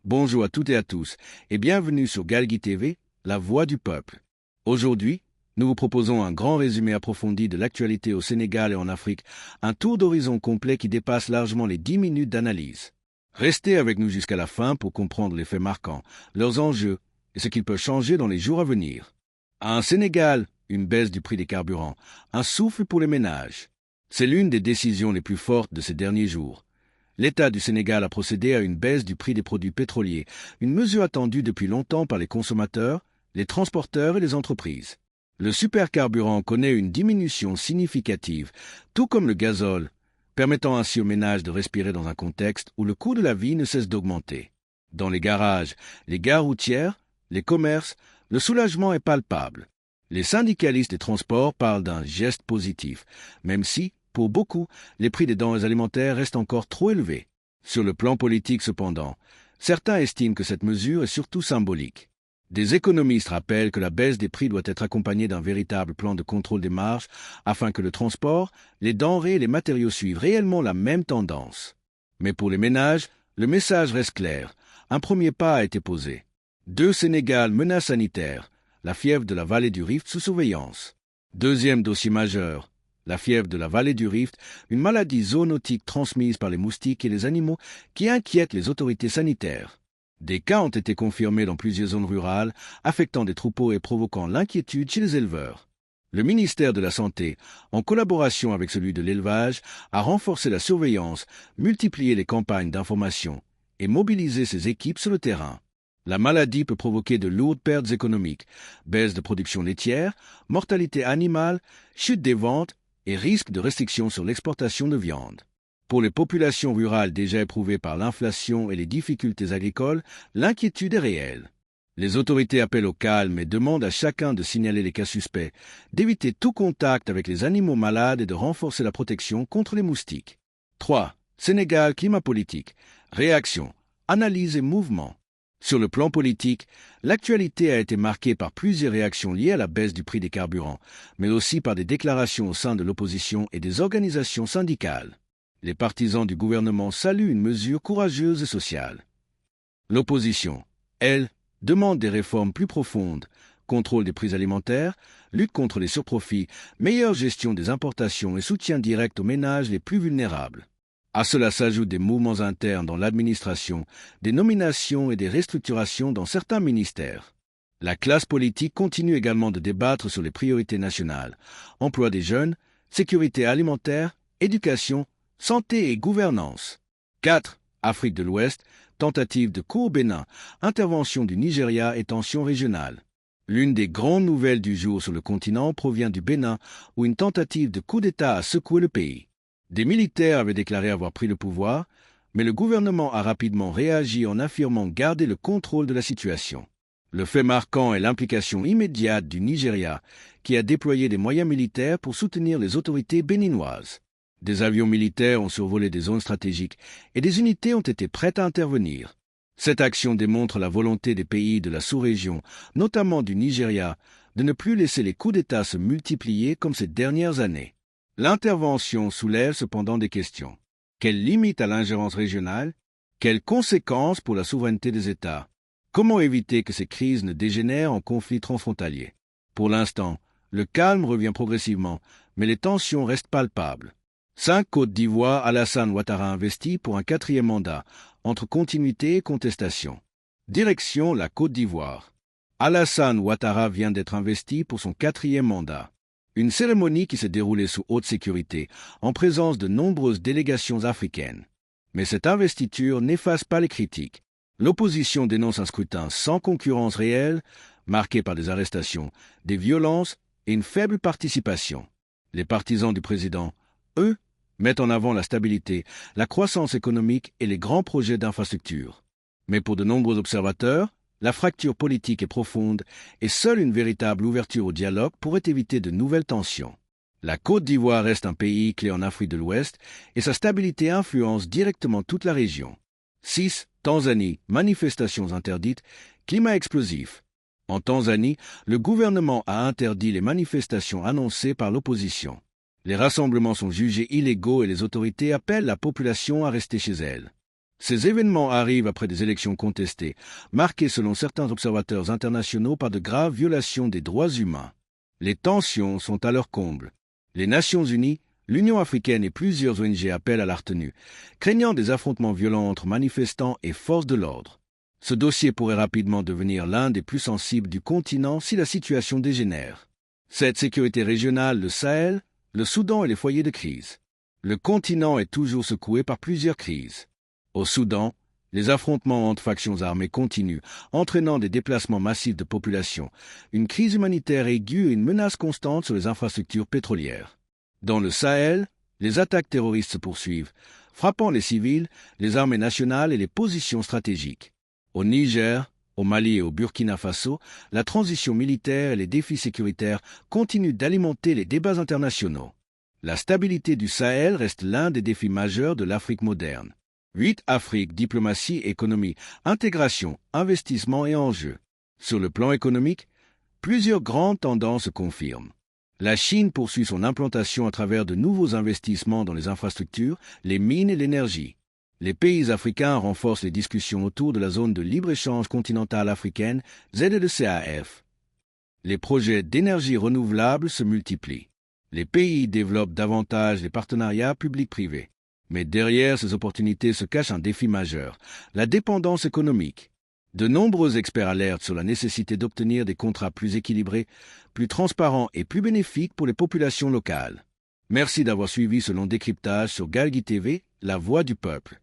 Bonjour à toutes et à tous, et bienvenue sur Galgui TV, la voix du peuple. Aujourd'hui, nous vous proposons un grand résumé approfondi de l'actualité au Sénégal et en Afrique, un tour d'horizon complet qui dépasse largement les 10 minutes d'analyse. Restez avec nous jusqu'à la fin pour comprendre les faits marquants, leurs enjeux et ce qu'ils peuvent changer dans les jours à venir. Un Sénégal, une baisse du prix des carburants, un souffle pour les ménages. C'est l'une des décisions les plus fortes de ces derniers jours. L'État du Sénégal a procédé à une baisse du prix des produits pétroliers, une mesure attendue depuis longtemps par les consommateurs, les transporteurs et les entreprises. Le supercarburant connaît une diminution significative, tout comme le gazole, permettant ainsi aux ménages de respirer dans un contexte où le coût de la vie ne cesse d'augmenter. Dans les garages, les gares routières, les commerces, le soulagement est palpable. Les syndicalistes des transports parlent d'un geste positif, même si, pour beaucoup, les prix des denrées alimentaires restent encore trop élevés. Sur le plan politique, cependant, certains estiment que cette mesure est surtout symbolique. Des économistes rappellent que la baisse des prix doit être accompagnée d'un véritable plan de contrôle des marges afin que le transport, les denrées et les matériaux suivent réellement la même tendance. Mais pour les ménages, le message reste clair. Un premier pas a été posé. 2 Sénégal, menace sanitaire. La fièvre de la vallée du Rift sous surveillance. Deuxième dossier majeur. La fièvre de la vallée du Rift, une maladie zoonotique transmise par les moustiques et les animaux qui inquiète les autorités sanitaires. Des cas ont été confirmés dans plusieurs zones rurales, affectant des troupeaux et provoquant l'inquiétude chez les éleveurs. Le ministère de la Santé, en collaboration avec celui de l'élevage, a renforcé la surveillance, multiplié les campagnes d'information et mobilisé ses équipes sur le terrain. La maladie peut provoquer de lourdes pertes économiques, baisse de production laitière, mortalité animale, chute des ventes et risque de restriction sur l'exportation de viande. Pour les populations rurales déjà éprouvées par l'inflation et les difficultés agricoles, l'inquiétude est réelle. Les autorités appellent au calme et demandent à chacun de signaler les cas suspects, d'éviter tout contact avec les animaux malades et de renforcer la protection contre les moustiques. 3. Sénégal, climat politique. Réaction, analyse et mouvement. Sur le plan politique, l'actualité a été marquée par plusieurs réactions liées à la baisse du prix des carburants, mais aussi par des déclarations au sein de l'opposition et des organisations syndicales. Les partisans du gouvernement saluent une mesure courageuse et sociale. L'opposition, elle, demande des réformes plus profondes, contrôle des prix alimentaires, lutte contre les surprofits, meilleure gestion des importations et soutien direct aux ménages les plus vulnérables. À cela s'ajoutent des mouvements internes dans l'administration, des nominations et des restructurations dans certains ministères. La classe politique continue également de débattre sur les priorités nationales, emploi des jeunes, sécurité alimentaire, éducation, santé et gouvernance. 4. Afrique de l'Ouest, tentative de coup au Bénin, intervention du Nigeria et tensions régionales. L'une des grandes nouvelles du jour sur le continent provient du Bénin, où une tentative de coup d'État a secoué le pays. Des militaires avaient déclaré avoir pris le pouvoir, mais le gouvernement a rapidement réagi en affirmant garder le contrôle de la situation. Le fait marquant est l'implication immédiate du Nigeria, qui a déployé des moyens militaires pour soutenir les autorités béninoises. Des avions militaires ont survolé des zones stratégiques et des unités ont été prêtes à intervenir. Cette action démontre la volonté des pays de la sous-région, notamment du Nigeria, de ne plus laisser les coups d'État se multiplier comme ces dernières années. L'intervention soulève cependant des questions. Quelles limites à l'ingérence régionale? Quelles conséquences pour la souveraineté des États? Comment éviter que ces crises ne dégénèrent en conflits transfrontaliers? Pour l'instant, le calme revient progressivement, mais les tensions restent palpables. 5 Côte d'Ivoire, Alassane Ouattara investi pour un 4e mandat, entre continuité et contestation. Direction la Côte d'Ivoire. Alassane Ouattara vient d'être investi pour son 4e mandat. Une cérémonie qui s'est déroulée sous haute sécurité, en présence de nombreuses délégations africaines. Mais cette investiture n'efface pas les critiques. L'opposition dénonce un scrutin sans concurrence réelle, marqué par des arrestations, des violences et une faible participation. Les partisans du président, eux, mettent en avant la stabilité, la croissance économique et les grands projets d'infrastructure. Mais pour de nombreux observateurs, la fracture politique est profonde et seule une véritable ouverture au dialogue pourrait éviter de nouvelles tensions. La Côte d'Ivoire reste un pays clé en Afrique de l'Ouest et sa stabilité influence directement toute la région. 6. Tanzanie, manifestations interdites, climat explosif. En Tanzanie, le gouvernement a interdit les manifestations annoncées par l'opposition. Les rassemblements sont jugés illégaux et les autorités appellent la population à rester chez elle. Ces événements arrivent après des élections contestées, marquées selon certains observateurs internationaux par de graves violations des droits humains. Les tensions sont à leur comble. Les Nations Unies, l'Union africaine et plusieurs ONG appellent à la retenue, craignant des affrontements violents entre manifestants et forces de l'ordre. Ce dossier pourrait rapidement devenir l'un des plus sensibles du continent si la situation dégénère. Cette sécurité régionale, le Sahel, le Soudan et les foyers de crise. Le continent est toujours secoué par plusieurs crises. Au Soudan, les affrontements entre factions armées continuent, entraînant des déplacements massifs de population, une crise humanitaire aiguë et une menace constante sur les infrastructures pétrolières. Dans le Sahel, les attaques terroristes se poursuivent, frappant les civils, les armées nationales et les positions stratégiques. Au Niger, au Mali et au Burkina Faso, la transition militaire et les défis sécuritaires continuent d'alimenter les débats internationaux. La stabilité du Sahel reste l'un des défis majeurs de l'Afrique moderne. 8 Afrique, diplomatie, économie, intégration, investissement et enjeux. Sur le plan économique, plusieurs grandes tendances se confirment. La Chine poursuit son implantation à travers de nouveaux investissements dans les infrastructures, les mines et l'énergie. Les pays africains renforcent les discussions autour de la zone de libre-échange continentale africaine, ZLCAF. Les projets d'énergie renouvelable se multiplient. Les pays développent davantage les partenariats publics-privés. Mais derrière ces opportunités se cache un défi majeur, la dépendance économique. De nombreux experts alertent sur la nécessité d'obtenir des contrats plus équilibrés, plus transparents et plus bénéfiques pour les populations locales. Merci d'avoir suivi ce long décryptage sur Galgui TV, la voix du peuple.